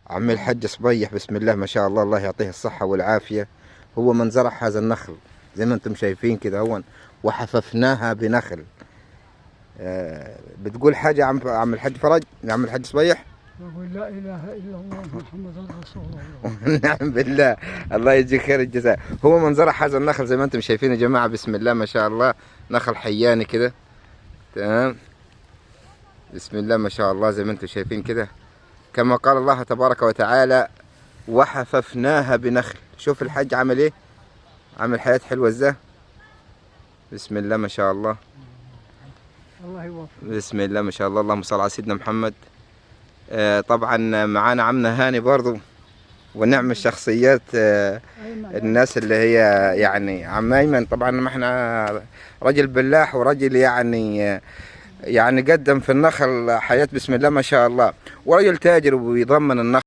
عم الحج صبيح بسم الله ما شاء الله، الله يعطيه الصحة والعافية. هو من زرع هذا النخل زي ما انتم شايفين كده هون، وحففناها بنخل. بتقول حاجة يا عم الحج فرج، يا عم الحج صبيح؟ يقول لا اله الا الله محمد رسول الله. نعم بالله. الله يجزيك خير الجزاء. هو من زرع هذا النخل زي ما انتم شايفين يا جماعة، بسم الله ما شاء الله، نخل حياني كده. تمام، بسم الله ما شاء الله زي ما انتم شايفين كده، كما قال الله تبارك وتعالى وحففناها بنخل. شوف الحج عمل ايه، عمل حياة حلوة ازاي. بسم الله ما شاء الله، الله يوفقك. بسم الله ما شاء الله، اللهم صل على سيدنا محمد. طبعا معانا عمنا هاني برضو، ونعم الشخصيات الناس اللي هي يعني عم ايمن. طبعا ما احنا رجل بلاح ورجل يعني قدم في النخل حياة بسم الله ما شاء الله، ورجل تاجر وبيضمن النخل.